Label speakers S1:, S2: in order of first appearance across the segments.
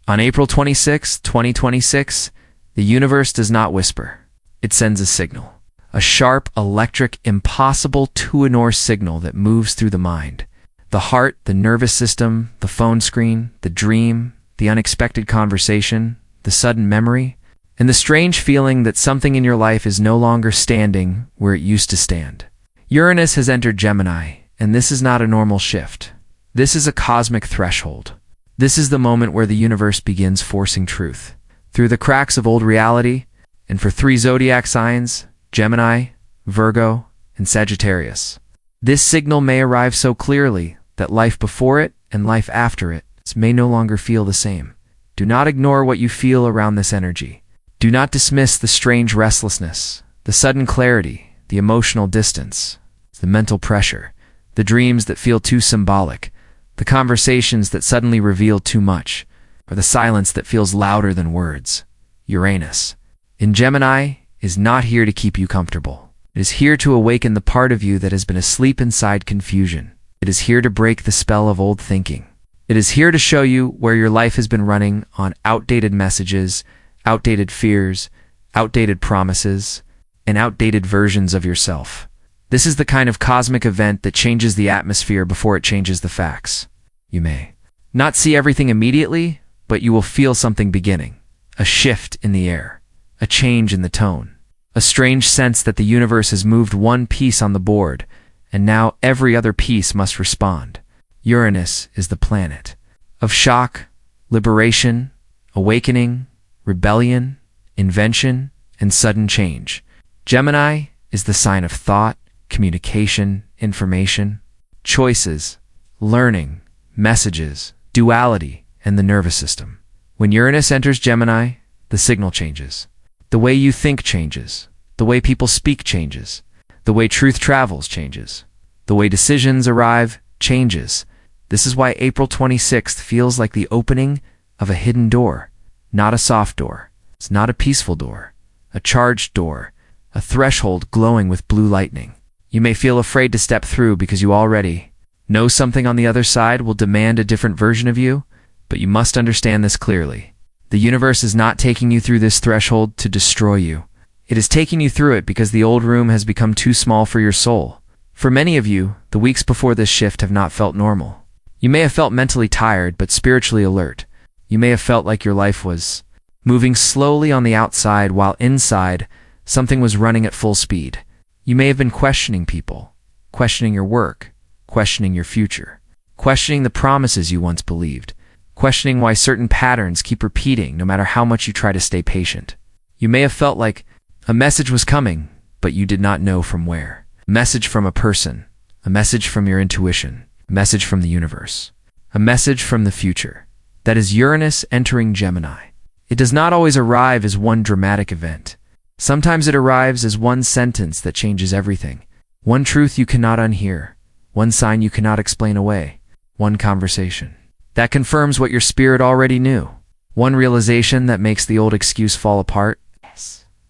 S1: On April 26, 2026, the universe does not whisper. It sends a signal. A sharp, electric, impossible to-ignore signal that moves through the mind. The heart, the nervous system, the phone screen, the dream, the unexpected conversation, the sudden memory, and the strange feeling that something in your life is no longer standing where it used to stand. Uranus has entered Gemini, and this is not a normal shift. This is a cosmic threshold. This is the moment where the universe begins forcing truth through the cracks of old reality, and for 3 zodiac signs, Gemini, Virgo, and Sagittarius. This signal may arrive so clearly that life before it and life after it may no longer feel the same. Do not ignore what you feel around this energy. Do not dismiss the strange restlessness, the sudden clarity, the emotional distance, the mental pressure, the dreams that feel too symbolic, the conversations that suddenly reveal too much, or the silence that feels louder than words. Uranus, in Gemini, is not here to keep you comfortable. It is here to awaken the part of you that has been asleep inside confusion. It is here to break the spell of old thinking. It is here to show you where your life has been running on outdated messages, outdated fears, outdated promises, and outdated versions of yourself. This is the kind of cosmic event that changes the atmosphere before it changes the facts. You may not see everything immediately, but you will feel something beginning. A shift in the air, a change in the tone, a strange sense that the universe has moved one piece on the board, and now every other piece must respond. Uranus is the planet of shock, liberation, awakening, rebellion, invention, and sudden change. Gemini is the sign of thought, communication, information, choices, learning, messages, duality, and the nervous system. When Uranus enters Gemini, the signal changes. The way you think changes. The way people speak changes. The way truth travels changes. The way decisions arrive changes. This is why April 26th feels like the opening of a hidden door, not a soft door. It's not a peaceful door, a charged door, a threshold glowing with blue lightning. You may feel afraid to step through because you already know something on the other side will demand a different version of you, but you must understand this clearly. The universe is not taking you through this threshold to destroy you. It is taking you through it because the old room has become too small for your soul. For many of you, the weeks before this shift have not felt normal. You may have felt mentally tired but spiritually alert. You may have felt like your life was moving slowly on the outside while inside something was running at full speed. You may have been questioning people, questioning your work, questioning your future, questioning the promises you once believed, questioning why certain patterns keep repeating no matter how much you try to stay patient. You may have felt like a message was coming, but you did not know from where. A message from a person, a message from your intuition, a message from the universe, a message from the future. That is Uranus entering Gemini. It does not always arrive as one dramatic event. Sometimes it arrives as one sentence that changes everything. One truth you cannot unhear. One sign you cannot explain away. One conversation that confirms what your spirit already knew. One realization that makes the old excuse fall apart.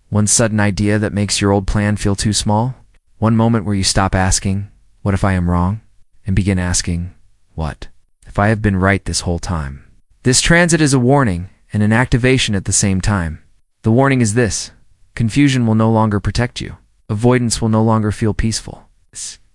S1: One sudden idea that makes your old plan feel too small. One moment where you stop asking, "What if I am wrong?" and begin asking, "What if I have been right this whole time?" This transit is a warning and an activation at the same time. The warning is this: confusion will no longer protect you. Avoidance will no longer feel peaceful.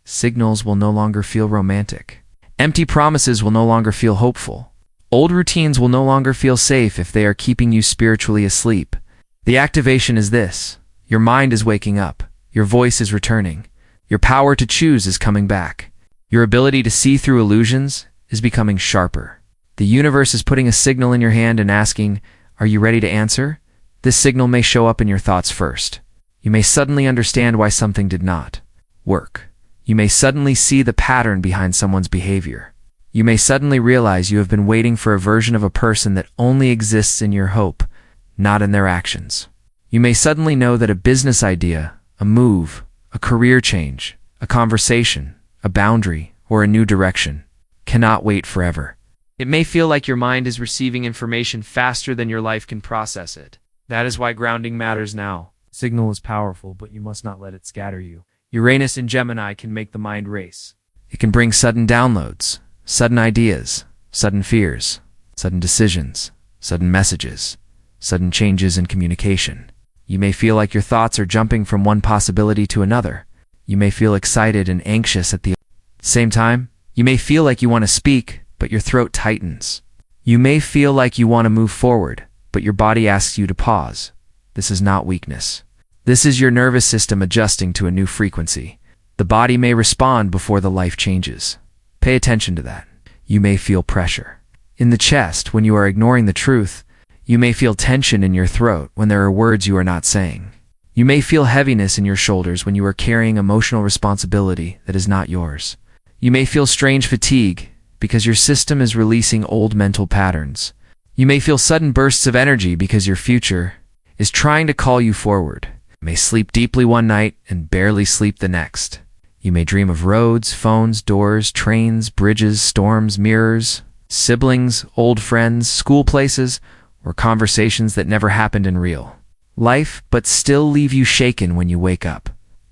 S1: Signals will no longer feel romantic. Empty promises will no longer feel hopeful. Old routines will no longer feel safe if they are keeping you spiritually asleep. The activation is this: your mind is waking up. Your voice is returning. Your power to choose is coming back. Your ability to see through illusions is becoming sharper. The universe is putting a signal in your hand and asking, "Are you ready to answer?" This signal may show up in your thoughts first. You may suddenly understand why something did not work. You may suddenly see the pattern behind someone's behavior. You may suddenly realize you have been waiting for a version of a person that only exists in your hope, not in their actions. You may suddenly know that a business idea, a move, a career change, a conversation, a boundary, or a new direction cannot wait forever. It may feel like your mind is receiving information faster than your life can process it. That is why grounding matters now. Signal is powerful, but you must not let it scatter you. Uranus in Gemini can make the mind race. It can bring sudden downloads, sudden ideas, sudden fears, sudden decisions, sudden messages, sudden changes in communication. You may feel like your thoughts are jumping from one possibility to another. You may feel excited and anxious at the same time. You may feel like you want to speak, but your throat tightens. You may feel like you want to move forward, but your body asks you to pause. This is not weakness. This is your nervous system adjusting to a new frequency. The body may respond before the life changes. Pay attention to that. You may feel pressure in the chest when you are ignoring the truth. You may feel tension in your throat when there are words you are not saying. You may feel heaviness in your shoulders when you are carrying emotional responsibility that is not yours. You may feel strange fatigue because your system is releasing old mental patterns. You may feel sudden bursts of energy because your future is trying to call you forward. You may sleep deeply one night and barely sleep the next. You may dream of roads, phones, doors, trains, bridges, storms, mirrors, siblings, old friends, school places, or conversations that never happened in real life but still leave you shaken when you wake up.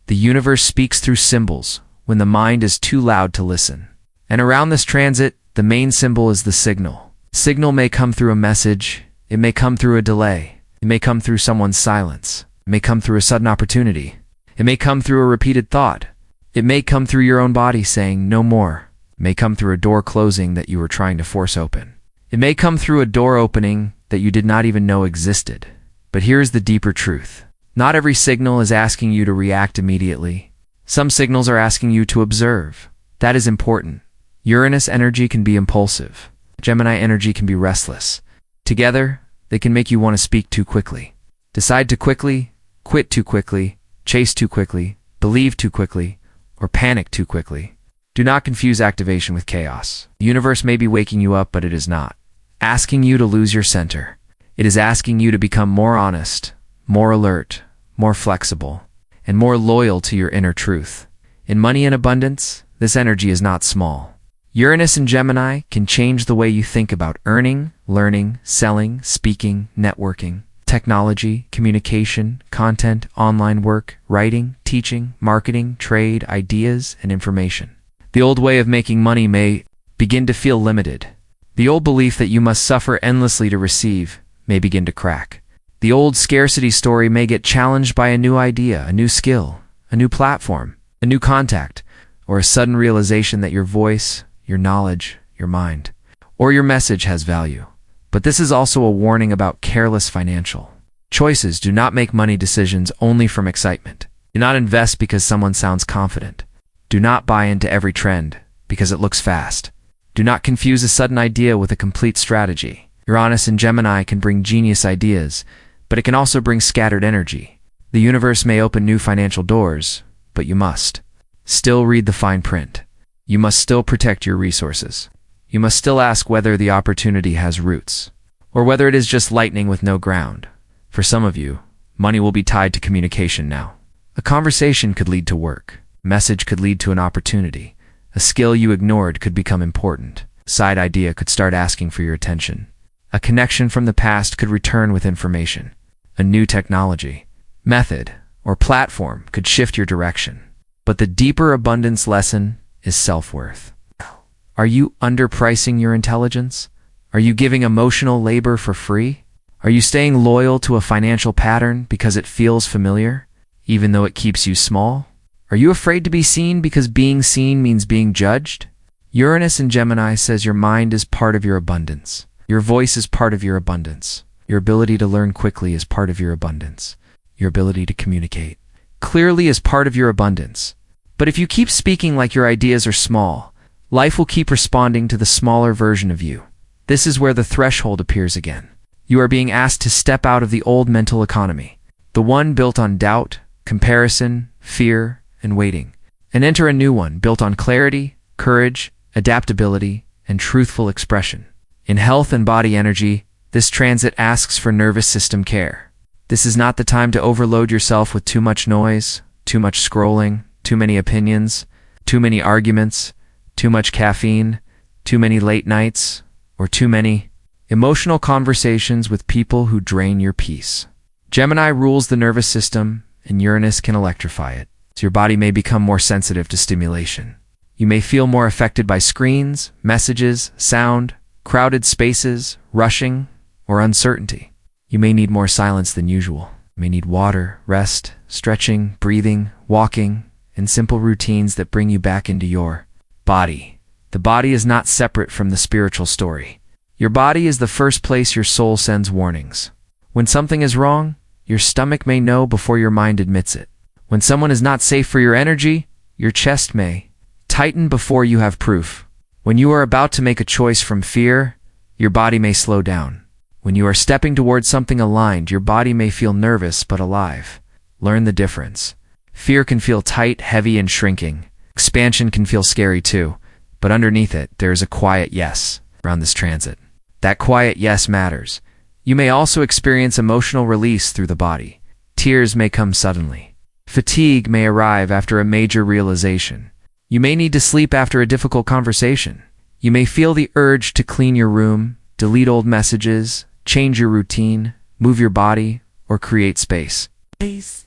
S1: The universe speaks through symbols when the mind is too loud to listen. And around this transit, the main symbol is the signal. Signal may come through a message, it may come through a delay, it may come through someone's silence, it may come through a sudden opportunity, it may come through a repeated thought, it may come through your own body saying no more, it may come through a door closing that you were trying to force open. It may come through a door opening that you did not even know existed. But here's the deeper truth. Not every signal is asking you to react immediately. Some signals are asking you to observe. That is important. Uranus energy can be impulsive. Gemini energy can be restless. Together, they can make you want to speak too quickly, decide too quickly, quit too quickly, chase too quickly, believe too quickly, or panic too quickly. Do not confuse activation with chaos. The universe may be waking you up, but it is not asking you to lose your center. It is asking you to become more honest, more alert, more flexible, and more loyal to your inner truth. In money and abundance, this energy is not small. Uranus and Gemini can change the way you think about earning, learning, selling, speaking, networking, technology, communication, content, online work, writing, teaching, marketing, trade, ideas, and information. The old way of making money may begin to feel limited. The old belief that you must suffer endlessly to receive may begin to crack. The old scarcity story may get challenged by a new idea, a new skill, a new platform, a new contact, or a sudden realization that your voice, your knowledge, your mind, or your message has value. But this is also a warning about careless financial choices. Do not make money decisions only from excitement. Do not invest because someone sounds confident. Do not buy into every trend because it looks fast. Do not confuse a sudden idea with a complete strategy. Uranus and Gemini can bring genius ideas, but it can also bring scattered energy. The universe may open new financial doors, but you must still read the fine print. You must still protect your resources. You must still ask whether the opportunity has roots, or whether it is just lightning with no ground. For some of you, money will be tied to communication now. A conversation could lead to work. A message could lead to an opportunity. A skill you ignored could become important. A side idea could start asking for your attention. A connection from the past could return with information. A new technology, method, or platform could shift your direction. But the deeper abundance lesson is self-worth. Are you underpricing your intelligence? Are you giving emotional labor for free? Are you staying loyal to a financial pattern because it feels familiar, even though it keeps you small? Are you afraid to be seen because being seen means being judged? Uranus and Gemini says your mind is part of your abundance. Your voice is part of your abundance. Your ability to learn quickly is part of your abundance. Your ability to communicate clearly is part of your abundance. But if you keep speaking like your ideas are small, life will keep responding to the smaller version of you. This is where the threshold appears again. You are being asked to step out of the old mental economy, the one built on doubt, comparison, fear, and waiting, and enter a new one built on clarity, courage, adaptability, and truthful expression. In health and body energy, this transit asks for nervous system care. This is not the time to overload yourself with too much noise, too much scrolling, too many opinions, too many arguments, too much caffeine, too many late nights, or too many emotional conversations with people who drain your peace. Gemini rules the nervous system, and Uranus can electrify it, so your body may become more sensitive to stimulation. You may feel more affected by screens, messages, sound, crowded spaces, rushing, or uncertainty. You may need more silence than usual. You may need water, rest, stretching, breathing, walking, and simple routines that bring you back into your body. The body is not separate from the spiritual story. Your body is the first place your soul sends warnings. When something is wrong, your stomach may know before your mind admits it. When someone is not safe for your energy, your chest may tighten before you have proof. When you are about to make a choice from fear, your body may slow down. When you are stepping towards something aligned, your body may feel nervous but alive. Learn the difference. Fear can feel tight, heavy, and shrinking. Expansion can feel scary too, but underneath it, there is a quiet yes around this transit. That quiet yes matters. You may also experience emotional release through the body. Tears may come suddenly. Fatigue may arrive after a major realization. You may need to sleep after a difficult conversation. You may feel the urge to clean your room, delete old messages, change your routine, move your body, or create space. These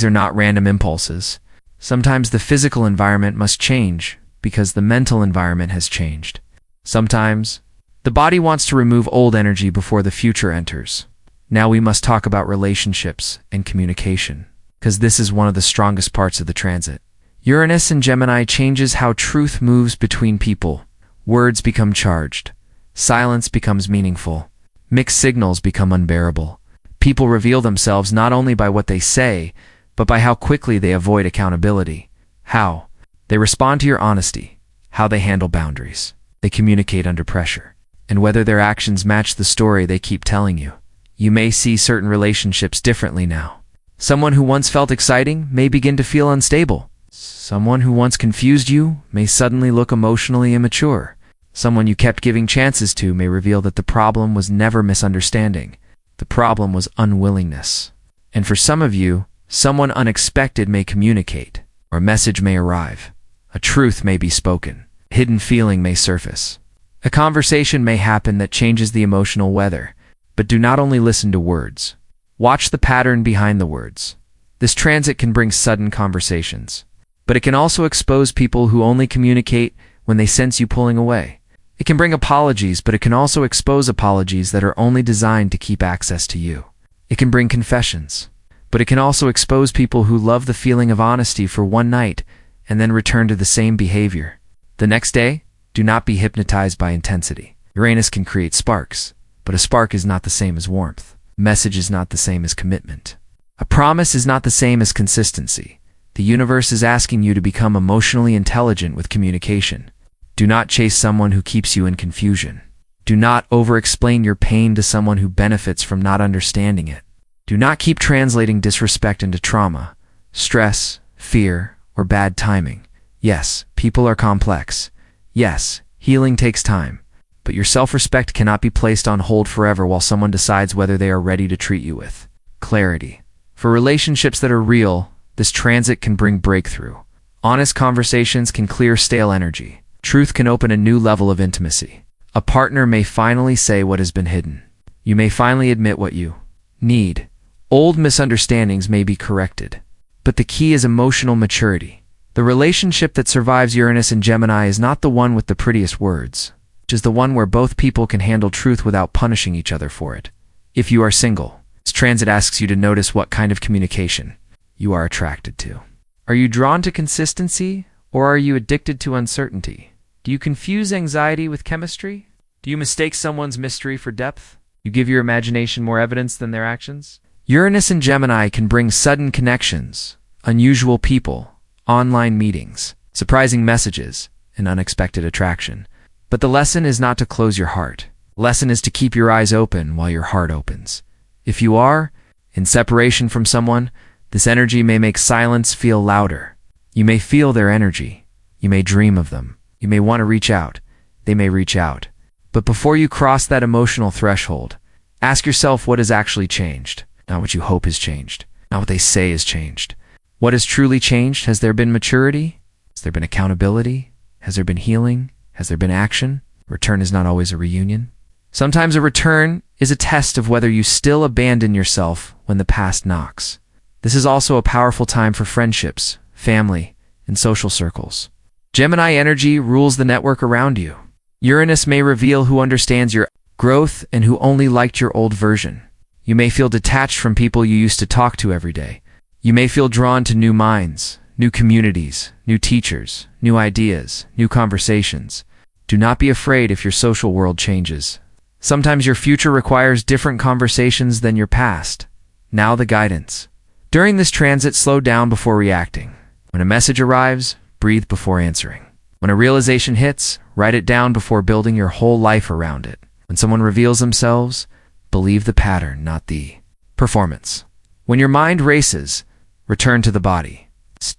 S1: are not random impulses. Sometimes the physical environment must change because the mental environment has changed. Sometimes the body wants to remove old energy before the future enters. Now we must talk about relationships and communication, because this is one of the strongest parts of the transit. Uranus in Gemini changes how truth moves between people. Words become charged. Silence becomes meaningful. Mixed signals become unbearable. People reveal themselves not only by what they say, but by how quickly they avoid accountability. How they respond to your honesty. How they handle boundaries. They communicate under pressure. And whether their actions match the story they keep telling you. You may see certain relationships differently now. Someone who once felt exciting may begin to feel unstable. Someone who once confused you may suddenly look emotionally immature. Someone you kept giving chances to may reveal that the problem was never misunderstanding. The problem was unwillingness. And for some of you, someone unexpected may communicate, or a message may arrive. A truth may be spoken. A hidden feeling may surface. A conversation may happen that changes the emotional weather. But do not only listen to words. Watch the pattern behind the words. This transit can bring sudden conversations. But it can also expose people who only communicate when they sense you pulling away. It can bring apologies, but it can also expose apologies that are only designed to keep access to you. It can bring confessions. But it can also expose people who love the feeling of honesty for one night and then return to the same behavior. The next day, do not be hypnotized by intensity. Uranus can create sparks, but a spark is not the same as warmth. A message is not the same as commitment. A promise is not the same as consistency. The universe is asking you to become emotionally intelligent with communication. Do not chase someone who keeps you in confusion. Do not over-explain your pain to someone who benefits from not understanding it. Do not keep translating disrespect into trauma, stress, fear, or bad timing. Yes, people are complex. Yes, healing takes time. But your self-respect cannot be placed on hold forever while someone decides whether they are ready to treat you with clarity. For relationships that are real, this transit can bring breakthrough. Honest conversations can clear stale energy. Truth can open a new level of intimacy. A partner may finally say what has been hidden. You may finally admit what you need. Old misunderstandings may be corrected. But the key is emotional maturity. The relationship that survives Uranus and Gemini is not the one with the prettiest words, which is the one where both people can handle truth without punishing each other for it. If you are single, this transit asks you to notice what kind of communication you are attracted to. Are you drawn to consistency, or are you addicted to uncertainty? Do you confuse anxiety with chemistry? Do you mistake someone's mystery for depth? You give your imagination more evidence than their actions? Uranus and Gemini can bring sudden connections, unusual people, online meetings, surprising messages, and unexpected attraction. But the lesson is not to close your heart. The lesson is to keep your eyes open while your heart opens. If you are in separation from someone, this energy may make silence feel louder. You may feel their energy. You may dream of them. You may want to reach out. They may reach out. But before you cross that emotional threshold, ask yourself what has actually changed. Not what you hope has changed. Not what they say has changed. What has truly changed? Has there been maturity? Has there been accountability? Has there been healing? Has there been action? Return is not always a reunion. Sometimes a return is a test of whether you still abandon yourself when the past knocks. This is also a powerful time for friendships, family, and social circles. Gemini energy rules the network around you. Uranus may reveal who understands your growth, and who only liked your old version. You may feel detached from people you used to talk to every day. You may feel drawn to new minds, new communities, new teachers, new ideas, new conversations. Do not be afraid if your social world changes. Sometimes your future requires different conversations than your past. Now the guidance. During this transit, slow down before reacting. When a message arrives, breathe before answering. When a realization hits, write it down before building your whole life around it. When someone reveals themselves, believe the pattern, not the performance. When your mind races, return to the body.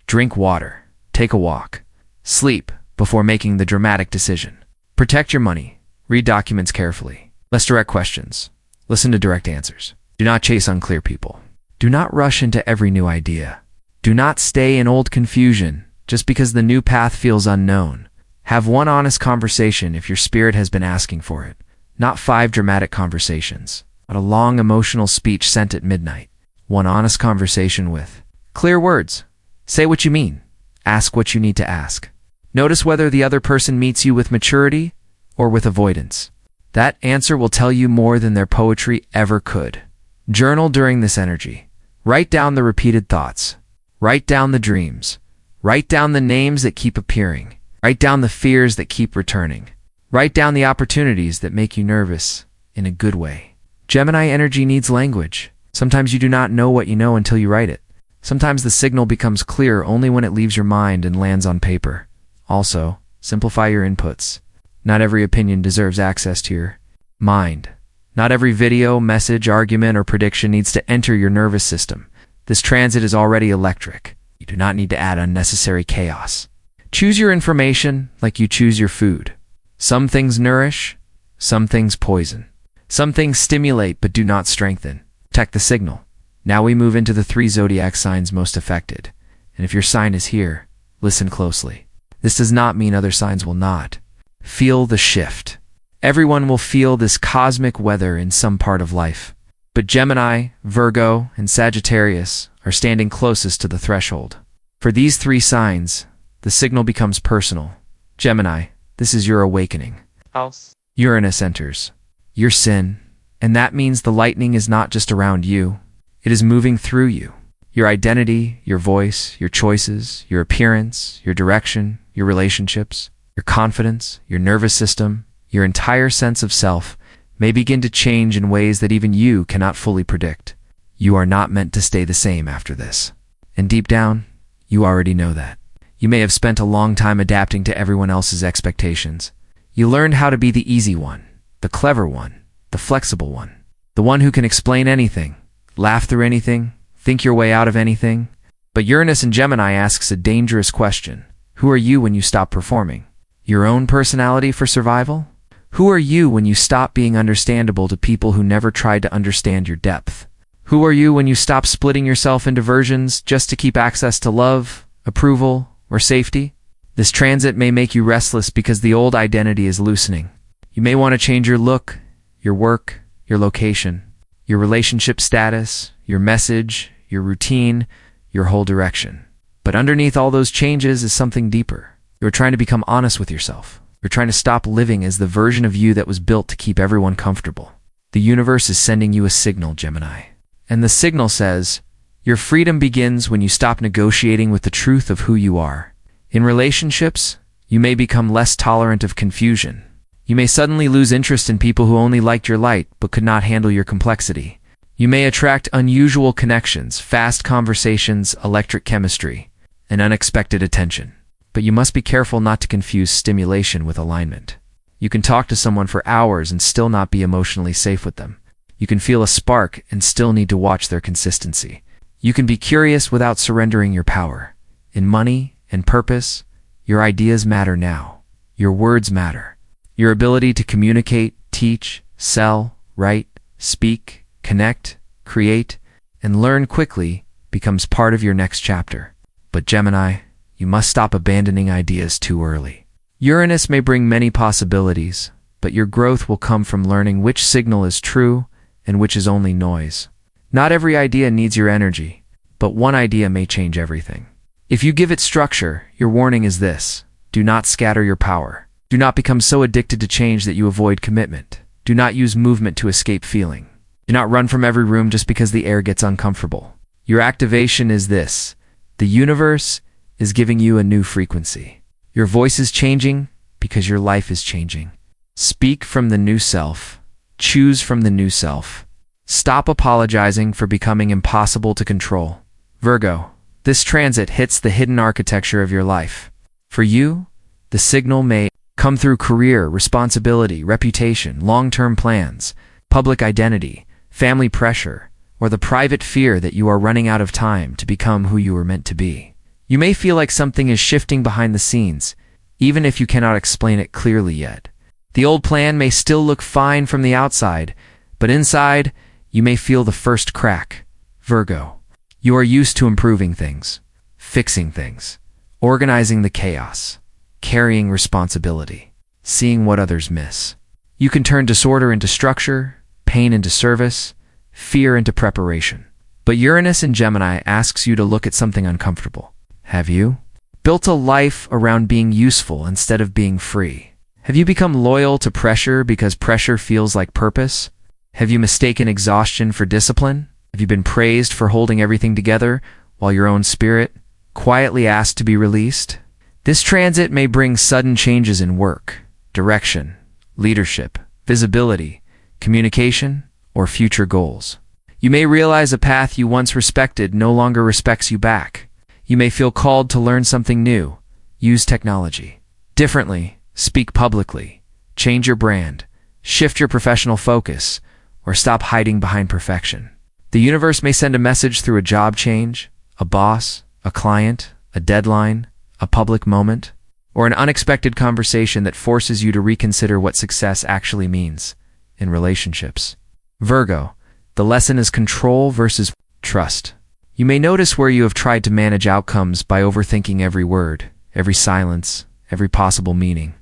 S1: Drink water. Take a walk. Sleep before making the dramatic decision. Protect your money. Read documents carefully. Less direct questions. Listen to direct answers. Do not chase unclear people. Do not rush into every new idea. Do not stay in old confusion just because the new path feels unknown. Have one honest conversation if your spirit has been asking for it. Not 5 dramatic conversations, but a long emotional speech sent at midnight. One honest conversation with clear words. Say what you mean. Ask what you need to ask. Notice whether the other person meets you with maturity or with avoidance. That answer will tell you more than their poetry ever could. Journal during this energy. Write down the repeated thoughts. Write down the dreams. Write down the names that keep appearing. Write down the fears that keep returning. Write down the opportunities that make you nervous in a good way. Gemini energy needs language. Sometimes you do not know what you know until you write it. Sometimes the signal becomes clear only when it leaves your mind and lands on paper. Also, simplify your inputs. Not every opinion deserves access to your mind. Not every video, message, argument, or prediction needs to enter your nervous system. This transit is already electric. You do not need to add unnecessary chaos. Choose your information like you choose your food. Some things nourish, some things poison. Some things stimulate but do not strengthen. Protect the signal. Now we move into the 3 zodiac signs most affected. And if your sign is here, listen closely. This does not mean other signs will not. Feel the shift. Everyone will feel this cosmic weather in some part of life. But Gemini, Virgo, and Sagittarius are standing closest to the threshold. For these 3 signs, the signal becomes personal. Gemini, this is your awakening.
S2: House.
S1: Uranus enters. Your sin. And that means the lightning is not just around you. It is moving through you. Your identity, your voice, your choices, your appearance, your direction, your relationships, your confidence, your nervous system, your entire sense of self may begin to change in ways that even you cannot fully predict. You are not meant to stay the same after this. And deep down, you already know that. You may have spent a long time adapting to everyone else's expectations. You learned how to be the easy one, the clever one, the flexible one, the one who can explain anything, laugh through anything, think your way out of anything. But Uranus in Gemini asks a dangerous question. Who are you when you stop performing? Your own personality for survival? Who are you when you stop being understandable to people who never tried to understand your depth? Who are you when you stop splitting yourself into versions just to keep access to love, approval, or safety? This transit may make you restless because the old identity is loosening. You may want to change your look, your work, your location, your relationship status, your message, your routine, your whole direction. But underneath all those changes is something deeper. You're trying to become honest with yourself. You're trying to stop living as the version of you that was built to keep everyone comfortable. The universe is sending you a signal, Gemini. And the signal says, your freedom begins when you stop negotiating with the truth of who you are. In relationships, you may become less tolerant of confusion. You may suddenly lose interest in people who only liked your light but could not handle your complexity. You may attract unusual connections, fast conversations, electric chemistry, and unexpected attention. But you must be careful not to confuse stimulation with alignment. You can talk to someone for hours and still not be emotionally safe with them. You can feel a spark and still need to watch their consistency. You can be curious without surrendering your power. In money and purpose, your ideas matter now. Your words matter. Your ability to communicate, teach, sell, write, speak, connect, create, and learn quickly becomes part of your next chapter. But Gemini, you must stop abandoning ideas too early. Uranus may bring many possibilities, but your growth will come from learning which signal is true and which is only noise. Not every idea needs your energy, but one idea may change everything. If you give it structure, your warning is this: do not scatter your power. Do not become so addicted to change that you avoid commitment. Do not use movement to escape feeling. Do not run from every room just because the air gets uncomfortable. Your activation is this. The universe is giving you a new frequency. Your voice is changing because your life is changing. Speak from the new self. Choose from the new self. Stop apologizing for becoming impossible to control. Virgo, this transit hits the hidden architecture of your life. For you, the signal may come through career, responsibility, reputation, long-term plans, public identity, family pressure, or the private fear that you are running out of time to become who you were meant to be. You may feel like something is shifting behind the scenes, even if you cannot explain it clearly yet. The old plan may still look fine from the outside, but inside, you may feel the first crack. Virgo, you are used to improving things, fixing things, organizing the chaos, carrying responsibility, seeing what others miss. You can turn disorder into structure, pain into service, fear into preparation. But Uranus in Gemini asks you to look at something uncomfortable. Have you built a life around being useful instead of being free? Have you become loyal to pressure because pressure feels like purpose? Have you mistaken exhaustion for discipline? Have you been praised for holding everything together while your own spirit quietly asked to be released? This transit may bring sudden changes in work, direction, leadership, visibility, communication, or future goals. You may realize a path you once respected no longer respects you back. You may feel called to learn something new, use technology differently, speak publicly, change your brand, shift your professional focus, or stop hiding behind perfection. The universe may send a message through a job change, a boss, a client, a deadline, a public moment, or an unexpected conversation that forces you to reconsider what success actually means in relationships. Virgo, the lesson is control versus trust. You may notice where you have tried to manage outcomes by overthinking every word, every silence, every possible meaning.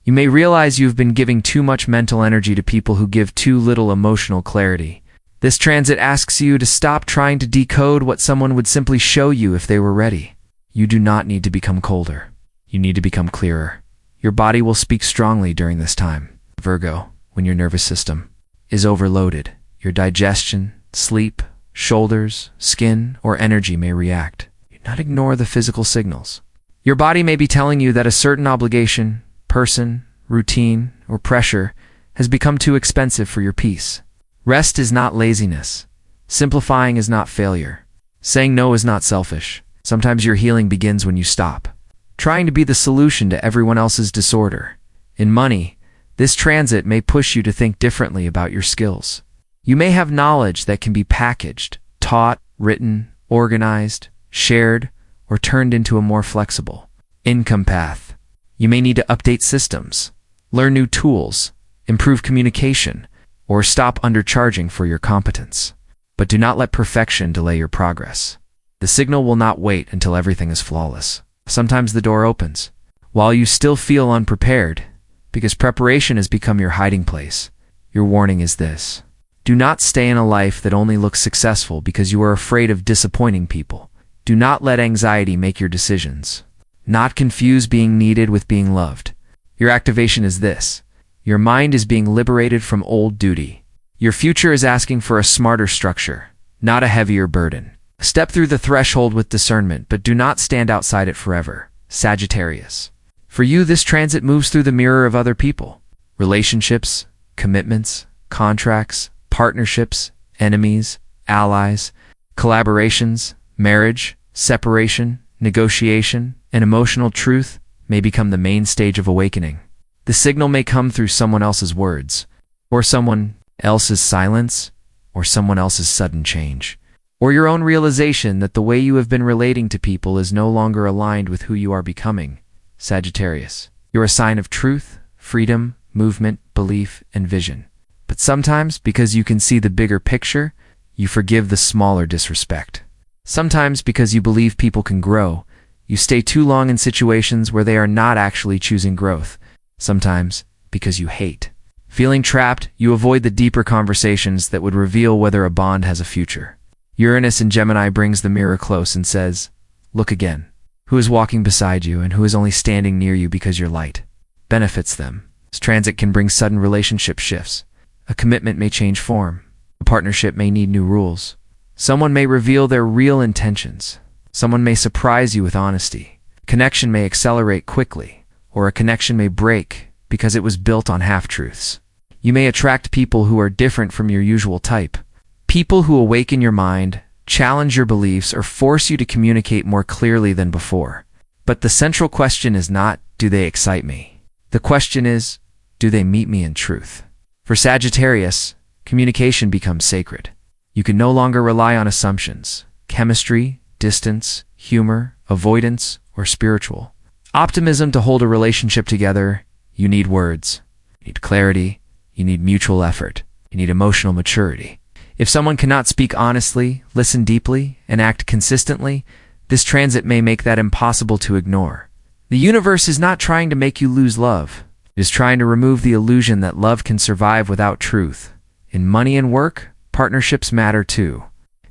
S1: You may realize you've been giving too much mental energy to people who give too little emotional clarity. This transit asks you to stop trying to decode what someone would simply show you if they were ready. You do not need to become colder. You need to become clearer. Your body will speak strongly during this time. Virgo, when your nervous system is overloaded, your digestion, sleep, shoulders, skin, or energy may react. Do not ignore the physical signals. Your body may be telling you that a certain obligation, person, routine, or pressure has become too expensive for your peace. Rest is not laziness. Simplifying is not failure. Saying no is not selfish. Sometimes your healing begins when you stop trying to be the solution to everyone else's disorder. In money, this transit may push you to think differently about your skills. You may have knowledge that can be packaged, taught, written, organized, shared, or turned into a more flexible income path. You may need to update systems, learn new tools, improve communication, or stop undercharging for your competence. But do not let perfection delay your progress. The signal will not wait until everything is flawless. Sometimes the door opens, while you still feel unprepared, because preparation has become your hiding place. Your warning is this. Do not stay in a life that only looks successful because you are afraid of disappointing people. Do not let anxiety make your decisions. Not confuse being needed with being loved. Your activation is this. Your mind is being liberated from old duty. Your future is asking for a smarter structure, not a heavier burden. Step through the threshold with discernment, but do not stand outside it forever. Sagittarius. For you, this transit moves through the mirror of other people. Relationships, commitments, contracts, partnerships, enemies, allies, collaborations, marriage, separation, negotiation, and emotional truth may become the main stage of awakening. The signal may come through someone else's words, or someone else's silence, or someone else's sudden change, or your own realization that the way you have been relating to people is no longer aligned with who you are becoming. Sagittarius. You're a sign of truth, freedom, movement, belief, and vision. But sometimes, because you can see the bigger picture, you forgive the smaller disrespect. Sometimes, because you believe people can grow, you stay too long in situations where they are not actually choosing growth. Sometimes, because you hate feeling trapped, you avoid the deeper conversations that would reveal whether a bond has a future. Uranus in Gemini brings the mirror close and says, look again. Who is walking beside you and who is only standing near you because your light benefits them? This transit can bring sudden relationship shifts. A commitment may change form. A partnership may need new rules. Someone may reveal their real intentions. Someone may surprise you with honesty. Connection may accelerate quickly, or a connection may break because it was built on half-truths. You may attract people who are different from your usual type. People who awaken your mind, challenge your beliefs, or force you to communicate more clearly than before. But the central question is not, do they excite me? The question is, do they meet me in truth? For Sagittarius, communication becomes sacred. You can no longer rely on assumptions, chemistry, distance, humor, avoidance, or spiritual optimism to hold a relationship together. You need words, you need clarity, you need mutual effort, you need emotional maturity. If someone cannot speak honestly, listen deeply, and act consistently, this transit may make that impossible to ignore. The universe is not trying to make you lose love. It is trying to remove the illusion that love can survive without truth. In money and work, partnerships matter too.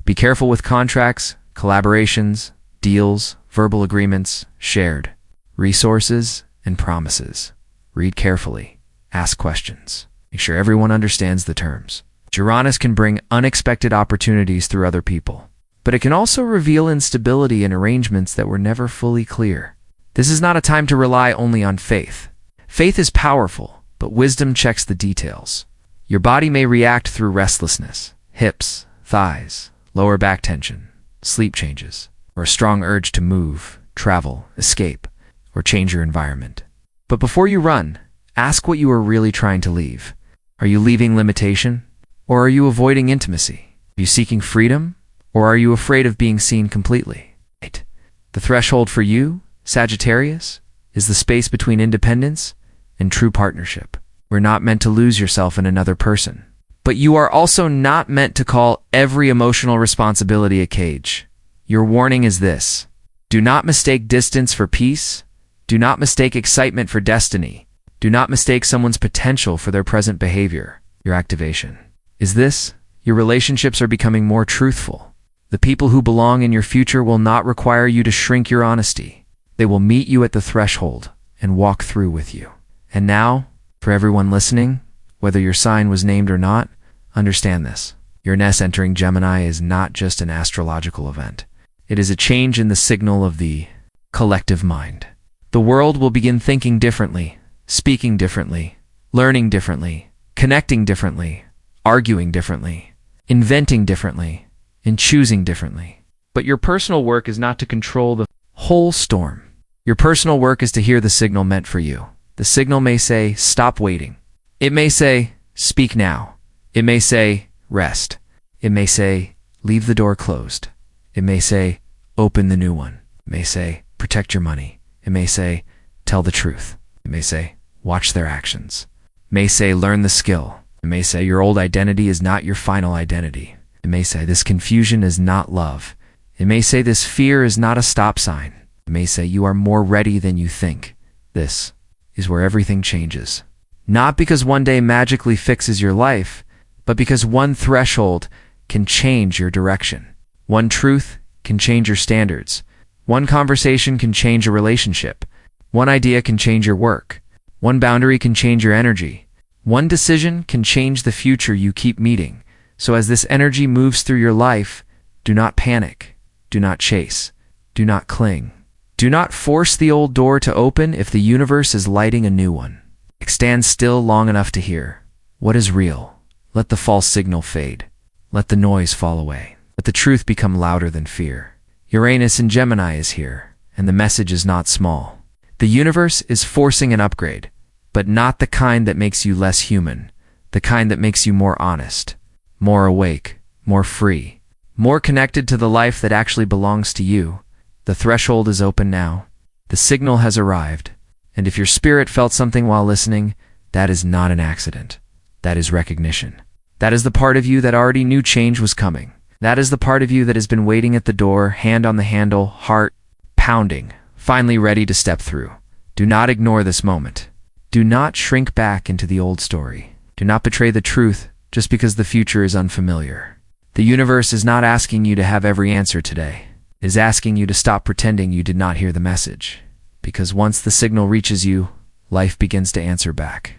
S1: Be careful with contracts, collaborations, deals, verbal agreements, shared resources, and promises. Read carefully. Ask questions. Make sure everyone understands the terms. Uranus can bring unexpected opportunities through other people, but it can also reveal instability in arrangements that were never fully clear. This is not a time to rely only on faith. Faith is powerful, but wisdom checks the details. Your body may react through restlessness, hips, thighs, lower back tension, sleep changes, or a strong urge to move, travel, escape, or change your environment. But before you run, ask what you are really trying to leave. Are you leaving limitation? Or are you avoiding intimacy? Are you seeking freedom? Or are you afraid of being seen completely? The threshold for you, Sagittarius, is the space between independence and true partnership. We're not meant to lose yourself in another person. But you are also not meant to call every emotional responsibility a cage. Your warning is this: do not mistake distance for peace. Do not mistake excitement for destiny. Do not mistake someone's potential for their present behavior, your activation. Is this, your relationships are becoming more truthful. The people who belong in your future will not require you to shrink your honesty. They will meet you at the threshold and walk through with you. And now, for everyone listening, whether your sign was named or not, understand this. Uranus entering Gemini is not just an astrological event. It is a change in the signal of the collective mind. The world will begin thinking differently, speaking differently, learning differently, connecting differently, arguing differently, inventing differently, and choosing differently. But your personal work is not to control the whole storm. Your personal work is to hear the signal meant for you. The signal may say, stop waiting. It may say, speak now. It may say, rest. It may say, leave the door closed. It may say, open the new one. It may say, protect your money. It may say, tell the truth. It may say, watch their actions. It may say, learn the skill. It may say, your old identity is not your final identity. It may say, this confusion is not love. It may say, this fear is not a stop sign. It may say, you are more ready than you think. This is where everything changes. Not because one day magically fixes your life, but because one threshold can change your direction. One truth can change your standards. One conversation can change a relationship. One idea can change your work. One boundary can change your energy. One decision can change the future you keep meeting. So as this energy moves through your life, do not panic. Do not chase. Do not cling. Do not force the old door to open if the universe is lighting a new one. Stand still long enough to hear what is real. Let the false signal fade. Let the noise fall away. Let the truth become louder than fear. Uranus in Gemini is here, and the message is not small. The universe is forcing an upgrade, but not the kind that makes you less human, the kind that makes you more honest, more awake, more free, more connected to the life that actually belongs to you. The threshold is open now. The signal has arrived, and if your spirit felt something while listening, that is not an accident. That is recognition. That is the part of you that already knew change was coming. That is the part of you that has been waiting at the door, hand on the handle, heart pounding, finally ready to step through. Do not ignore this moment. Do not shrink back into the old story. Do not betray the truth just because the future is unfamiliar. The universe is not asking you to have every answer today. It is asking you to stop pretending you did not hear the message. Because once the signal reaches you, life begins to answer back.